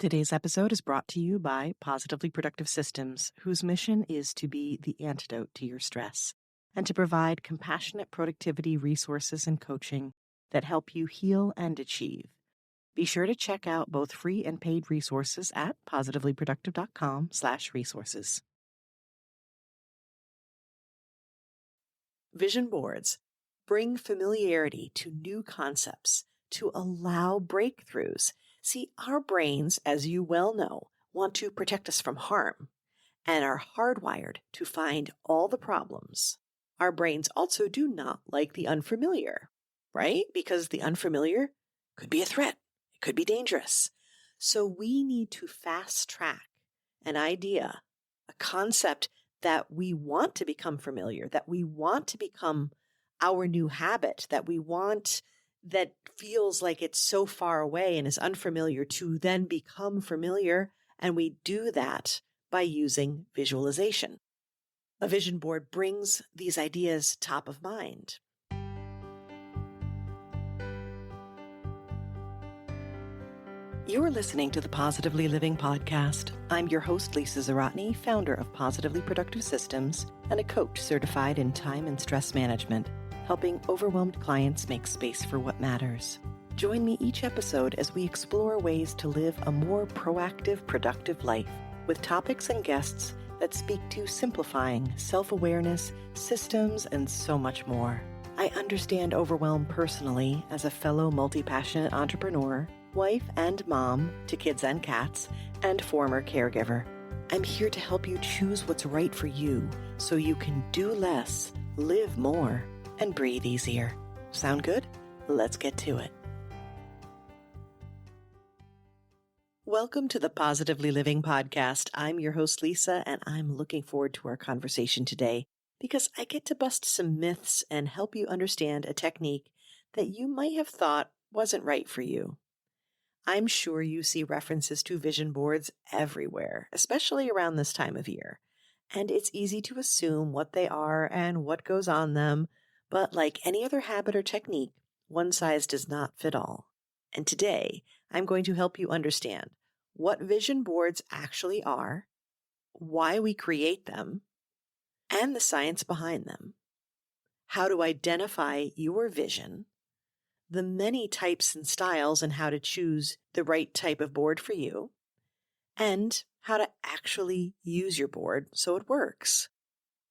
Today's episode is brought to you by Positively Productive Systems, whose mission is to be the antidote to your stress and to provide compassionate productivity resources and coaching that help you heal and achieve. Be sure to check out both free and paid resources at positivelyproductive.com/resources. Vision boards bring familiarity to new concepts, to allow breakthroughs. See, our brains, as you well know, want to protect us from harm and are hardwired to find all the problems. Our brains also do not like the unfamiliar, right? Because the unfamiliar could be a threat. It could be dangerous. So we need to fast track an idea, a concept that we want to become familiar, that we want to become our new habit, that we want that feels like it's so far away and is unfamiliar to then become familiar. And we do that by using visualization. A vision board brings these ideas top of mind. You're listening to the Positively Living Podcast. I'm your host, Lisa Zawrotny, founder of Positively Productive Systems and a coach certified in time and stress management, helping overwhelmed clients make space for what matters. Join me each episode as we explore ways to live a more proactive, productive life with topics and guests that speak to simplifying self-awareness, systems, and so much more. I understand overwhelm personally as a fellow multi-passionate entrepreneur, wife and mom to kids and cats, and former caregiver. I'm here to help you choose what's right for you so you can do less, live more, and breathe easier. Sound good? Let's get to it. Welcome to the Positively Living Podcast. I'm your host, Lisa, and I'm looking forward to our conversation today because I get to bust some myths and help you understand a technique that you might have thought wasn't right for you. I'm sure you see references to vision boards everywhere, especially around this time of year, and it's easy to assume what they are and what goes on them. But like any other habit or technique, one size does not fit all. And today, I'm going to help you understand what vision boards actually are, why we create them, and the science behind them, how to identify your vision, the many types and styles and how to choose the right type of board for you, and how to actually use your board so it works.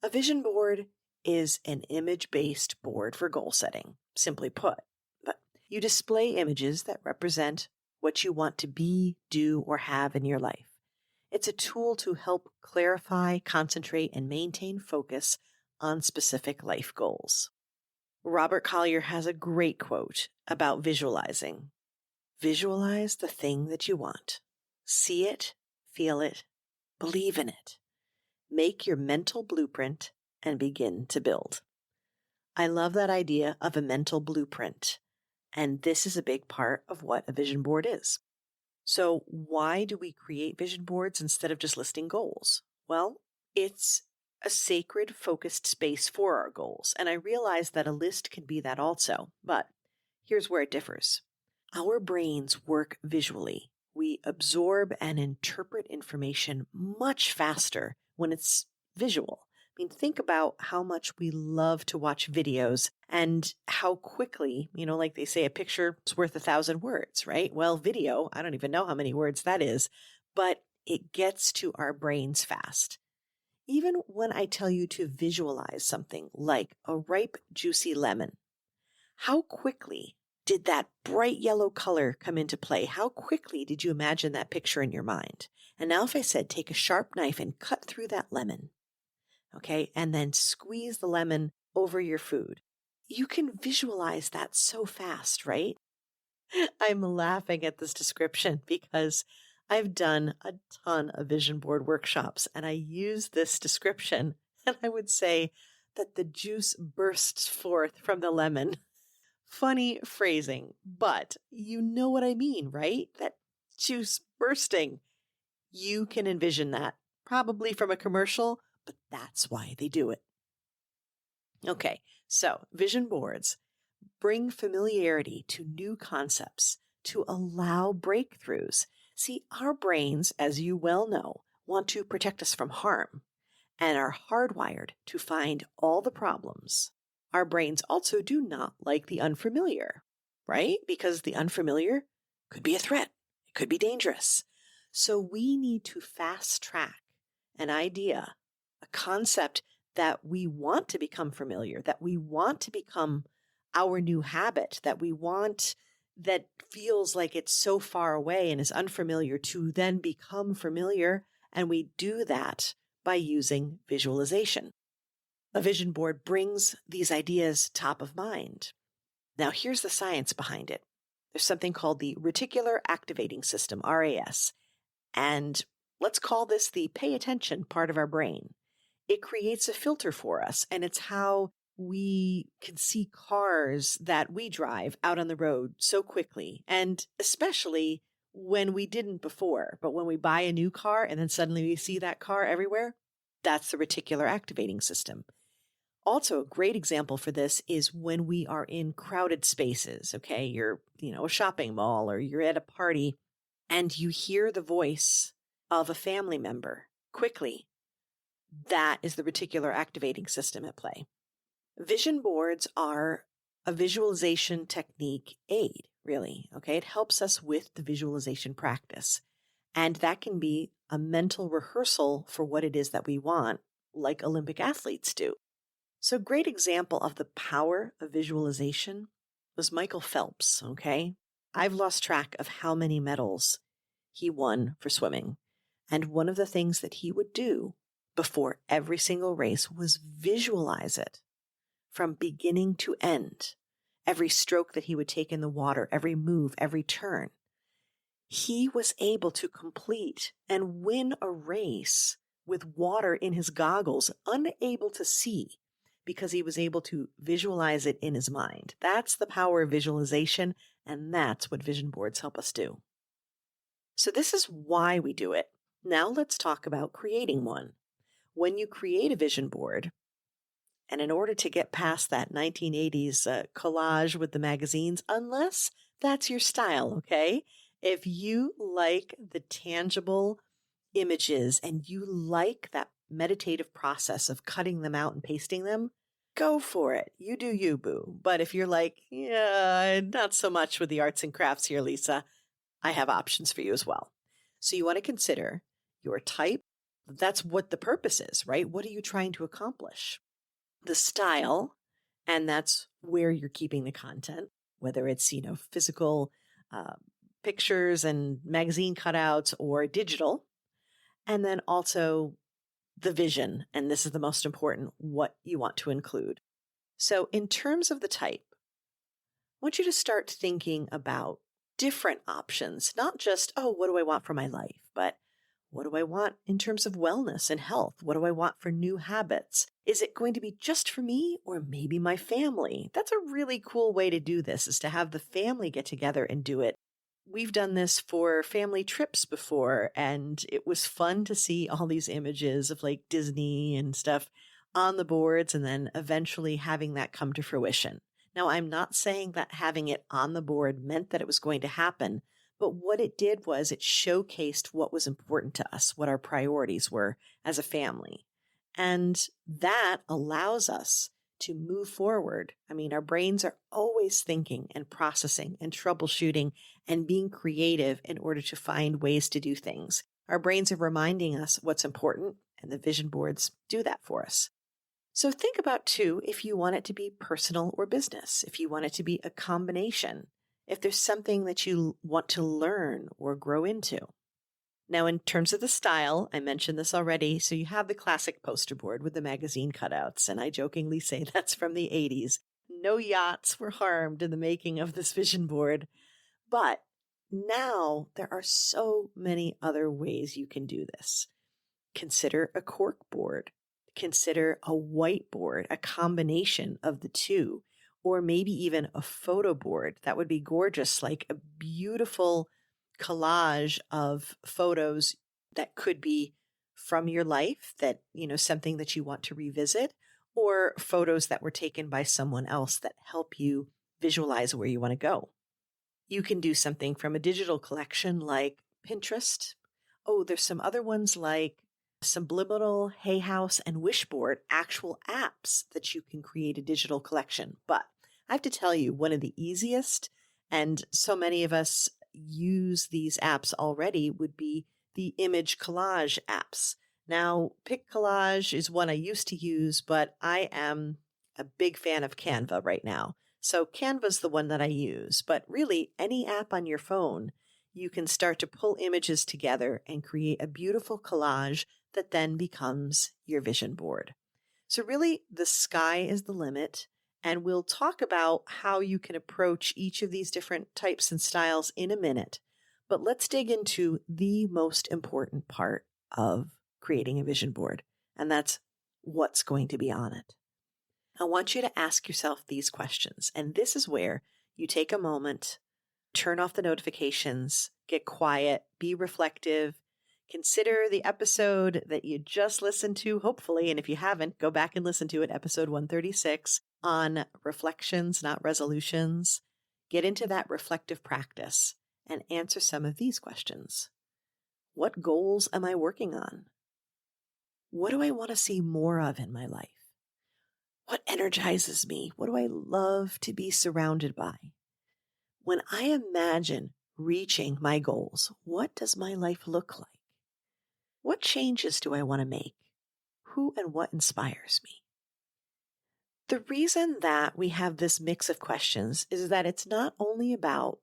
A vision board is an image-based board for goal setting, simply put. But you display images that represent what you want to be, do, or have in your life. It's a tool to help clarify, concentrate, and maintain focus on specific life goals. Robert Collier has a great quote about visualizing. Visualize the thing that you want. See it, feel it, believe in it. Make your mental blueprint and begin to build. I love that idea of a mental blueprint, and this is a big part of what a vision board is. So why do we create vision boards instead of just listing goals? Well, it's a sacred, focused space for our goals, and I realize that a list can be that also, but here's where it differs. Our brains work visually. We absorb and interpret information much faster when it's visual. I mean, think about how much we love to watch videos and how quickly, like they say, a picture is worth 1,000 words, right? Well, video, I don't even know how many words that is, but it gets to our brains fast. Even when I tell you to visualize something like a ripe, juicy lemon, how quickly did that bright yellow color come into play? How quickly did you imagine that picture in your mind? And now if I said, take a sharp knife and cut through that lemon, okay, and then squeeze the lemon over your food, you can visualize that so fast, right? I'm laughing at this description because I've done a ton of vision board workshops and I use this description and I would say that the juice bursts forth from the lemon. Funny phrasing, but you know what I mean, right? That juice bursting. You can envision that, probably from a commercial, but that's why they do it. Okay, so vision boards bring familiarity to new concepts, to allow breakthroughs. See, our brains, as you well know, want to protect us from harm and are hardwired to find all the problems. Our brains also do not like the unfamiliar, right? Because the unfamiliar could be a threat. It could be dangerous. So we need to fast track an idea, a concept that we want to become familiar, that we want to become our new habit, that we want, that feels like it's so far away and is unfamiliar, to then become familiar. And we do that by using visualization. A vision board brings these ideas top of mind. Now, here's the science behind it. There's something called the reticular activating system, RAS, and let's call this the pay attention part of our brain. It creates a filter for us, and it's how we can see cars that we drive out on the road so quickly, and especially when we didn't before. But when we buy a new car and then suddenly we see that car everywhere, that's the reticular activating system. Also, a great example for this is when we are in crowded spaces, okay? You're, a shopping mall or you're at a party and you hear the voice of a family member quickly. That is the reticular activating system at play. Vision boards are a visualization technique aid, really, okay? It helps us with the visualization practice. And that can be a mental rehearsal for what it is that we want, like Olympic athletes do. So a great example of the power of visualization was Michael Phelps, okay? I've lost track of how many medals he won for swimming. And one of the things that he would do before every single race was visualize it from beginning to end. Every stroke that he would take in the water, every move, every turn. He was able to complete and win a race with water in his goggles, unable to see, because he was able to visualize it in his mind. That's the power of visualization, and that's what vision boards help us do. So this is why we do it. Now let's talk about creating one. When you create a vision board, and in order to get past that 1980s collage with the magazines, unless that's your style, okay? If you like the tangible images and you like that meditative process of cutting them out and pasting them, go for it. You do you, boo. But if you're like, yeah, not so much with the arts and crafts here, Lisa, I have options for you as well. So you want to consider your type. That's what the purpose is, right? What are you trying to accomplish? The style, and that's where you're keeping the content, whether it's, physical pictures and magazine cutouts or digital. And then also the vision, and this is the most important, what you want to include. So in terms of the type, I want you to start thinking about different options, not just, what do I want for my life, but what do I want in terms of wellness and health? What do I want for new habits? Is it going to be just for me or maybe my family? That's a really cool way to do this, is to have the family get together and do it. We've done this for family trips before, and it was fun to see all these images of like Disney and stuff on the boards and then eventually having that come to fruition. Now, I'm not saying that having it on the board meant that it was going to happen, but what it did was it showcased what was important to us, what our priorities were as a family. And that allows us to move forward. I mean, our brains are always thinking and processing and troubleshooting and being creative in order to find ways to do things. Our brains are reminding us what's important, and the vision boards do that for us. So think about, too, if you want it to be personal or business, if you want it to be a combination, if there's something that you want to learn or grow into. Now, in terms of the style, I mentioned this already. So you have the classic poster board with the magazine cutouts, and I jokingly say that's from the 80s. No yachts were harmed in the making of this vision board. But now there are so many other ways you can do this. Consider a cork board. Consider a whiteboard, a combination of the two, or maybe even a photo board. That would be gorgeous, like a beautiful collage of photos that could be from your life, that, something that you want to revisit, or photos that were taken by someone else that help you visualize where you want to go. You can do something from a digital collection like Pinterest. Oh, there's some other ones like Subliminal, Hay House, and Wishboard, actual apps that you can create a digital collection. But I have to tell you, one of the easiest, and so many of us use these apps already, would be the image collage apps. Now, PicCollage is one I used to use, but I am a big fan of Canva right now. So Canva's the one that I use, but really any app on your phone, you can start to pull images together and create a beautiful collage that then becomes your vision board. So really the sky is the limit, and we'll talk about how you can approach each of these different types and styles in a minute. But let's dig into the most important part of creating a vision board, and that's what's going to be on it. I want you to ask yourself these questions, and this is where you take a moment, turn off the notifications, get quiet, be reflective, consider the episode that you just listened to, hopefully, and if you haven't, go back and listen to it, episode 136, on reflections, not resolutions. Get into that reflective practice and answer some of these questions. What goals am I working on? What do I want to see more of in my life? What energizes me? What do I love to be surrounded by? When I imagine reaching my goals, what does my life look like? What changes do I want to make? Who and what inspires me? The reason that we have this mix of questions is that it's not only about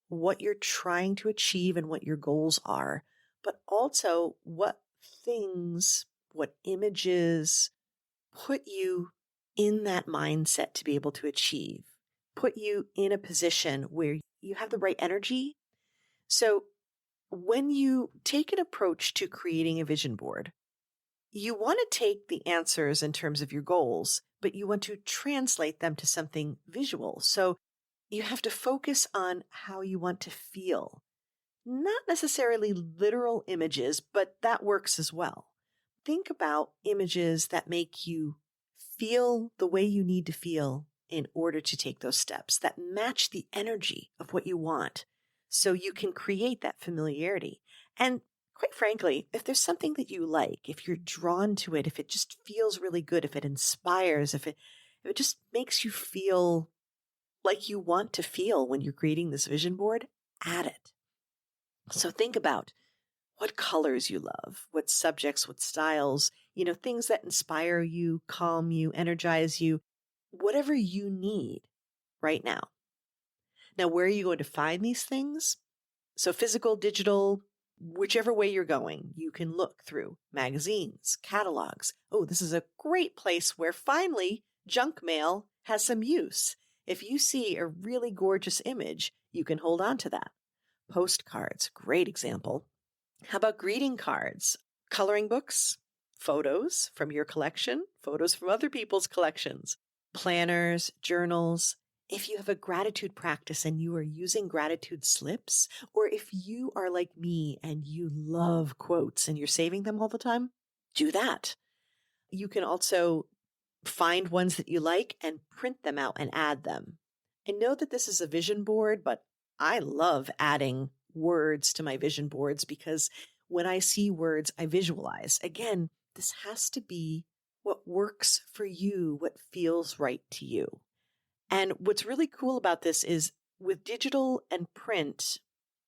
what you're trying to achieve and what your goals are, but also what things, what images put you in that mindset to be able to achieve, put you in a position where you have the right energy. So when you take an approach to creating a vision board, you want to take the answers in terms of your goals, but you want to translate them to something visual. So you have to focus on how you want to feel, not necessarily literal images, but that works as well. Think about images that make you feel the way you need to feel in order to take those steps, that match the energy of what you want, so you can create that familiarity. And quite frankly, if there's something that you like, if you're drawn to it, if it just feels really good, if it inspires, if it just makes you feel like you want to feel when you're creating this vision board, add it. So think about what colors you love, what subjects, what styles, things that inspire you, calm you, energize you, whatever you need right now. Now, where are you going to find these things? So physical, digital, whichever way you're going, you can look through magazines, catalogs. Oh, this is a great place where finally junk mail has some use. If you see a really gorgeous image, you can hold on to that. Postcards, great example. How about greeting cards, coloring books, photos from your collection, photos from other people's collections, planners, journals. If you have a gratitude practice and you are using gratitude slips, or if you are like me and you love quotes and you're saving them all the time, do that. You can also find ones that you like and print them out and add them. I know that this is a vision board, but I love adding words to my vision boards because when I see words, I visualize. Again, this has to be what works for you, what feels right to you. And what's really cool about this is with digital and print,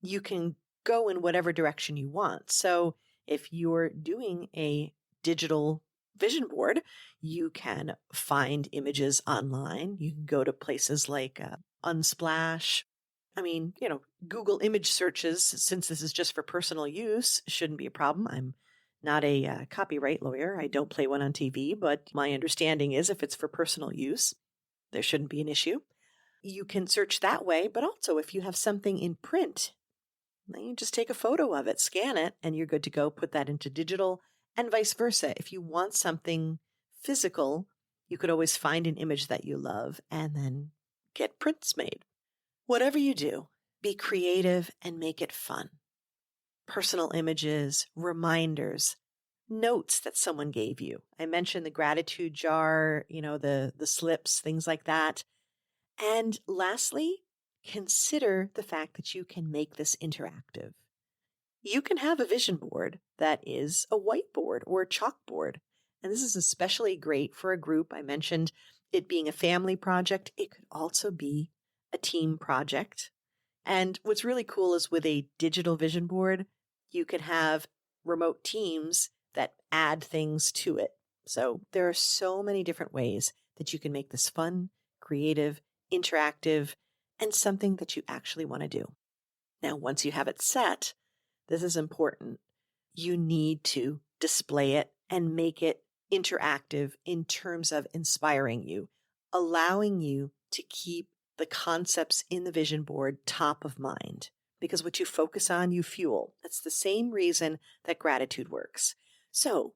you can go in whatever direction you want. So if you're doing a digital vision board, you can find images online. You can go to places like Unsplash. Google image searches, since this is just for personal use, shouldn't be a problem. I'm not a copyright lawyer. I don't play one on TV, but my understanding is if it's for personal use, there shouldn't be an issue. You can search that way, but also if you have something in print, then you just take a photo of it, scan it, and you're good to go. Put that into digital and vice versa. If you want something physical, you could always find an image that you love and then get prints made. Whatever you do, be creative and make it fun. Personal images, reminders, notes that someone gave you. I mentioned the gratitude jar, the slips, things like that. And lastly, consider the fact that you can make this interactive. You can have a vision board that is a whiteboard or a chalkboard. And this is especially great for a group. I mentioned it being a family project. It could also be a team project. And what's really cool is with a digital vision board, you can have remote teams that add things to it. So there are so many different ways that you can make this fun, creative, interactive, and something that you actually want to do. Now, once you have it set, this is important. You need to display it and make it interactive in terms of inspiring you, allowing you to keep the concepts in the vision board top of mind. Because what you focus on, you fuel. That's the same reason that gratitude works. So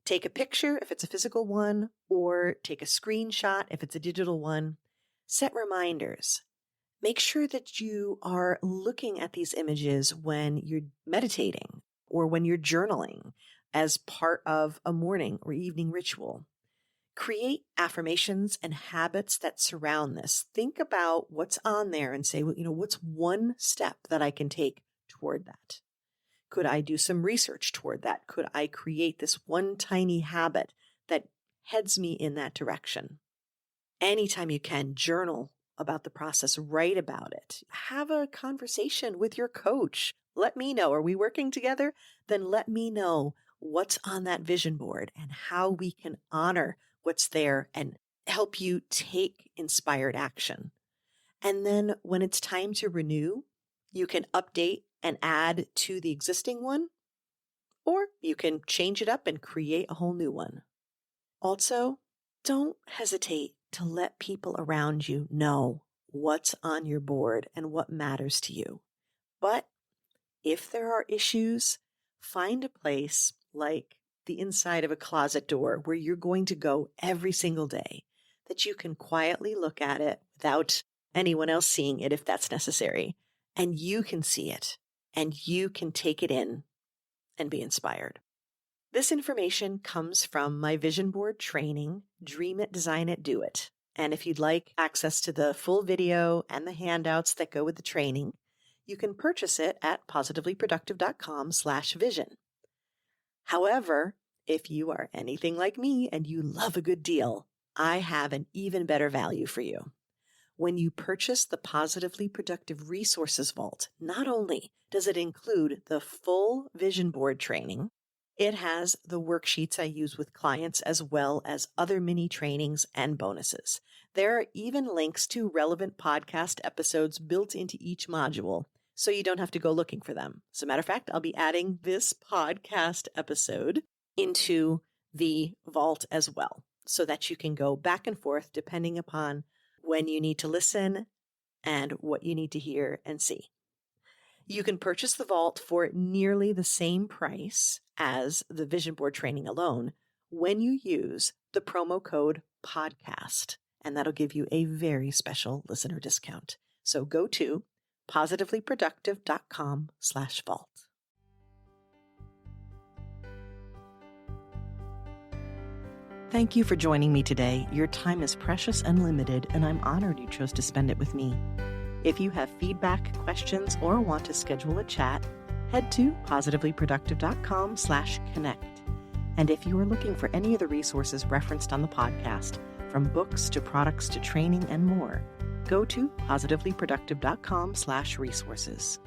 take a picture if it's a physical one, or take a screenshot if it's a digital one. Set reminders. Make sure that you are looking at these images when you're meditating or when you're journaling as part of a morning or evening ritual. Create affirmations and habits that surround this. Think about what's on there and say, what's one step that I can take toward that? Could I do some research toward that? Could I create this one tiny habit that heads me in that direction? Anytime you can, journal about the process, write about it. Have a conversation with your coach. Let me know. Are we working together? Then let me know what's on that vision board and how we can honor what's there and help you take inspired action. And then when it's time to renew, you can update and add to the existing one, or you can change it up and create a whole new one. Also, don't hesitate to let people around you know what's on your board and what matters to you. But if there are issues, find a place like the inside of a closet door where you're going to go every single day, that you can quietly look at it without anyone else seeing it if that's necessary. And you can see it and you can take it in and be inspired. This information comes from my vision board training, Dream It, Design It, Do It. And if you'd like access to the full video and the handouts that go with the training, you can purchase it at positivelyproductive.com/vision. However, if you are anything like me and you love a good deal, I have an even better value for you. When you purchase the Positively Productive Resources Vault, not only does it include the full vision board training, it has the worksheets I use with clients as well as other mini trainings and bonuses. There are even links to relevant podcast episodes built into each module, so you don't have to go looking for them. As a matter of fact, I'll be adding this podcast episode into the vault as well, so that you can go back and forth depending upon when you need to listen and what you need to hear and see. You can purchase the vault for nearly the same price as the vision board training alone when you use the promo code podcast, and that'll give you a very special listener discount. So go to positivelyproductive.com/vault. Thank you for joining me today. Your time is precious and limited, and I'm honored you chose to spend it with me. If you have feedback, questions, or want to schedule a chat, head to positivelyproductive.com/connect. And if you are looking for any of the resources referenced on the podcast, from books to products to training and more, go to positivelyproductive.com/resources.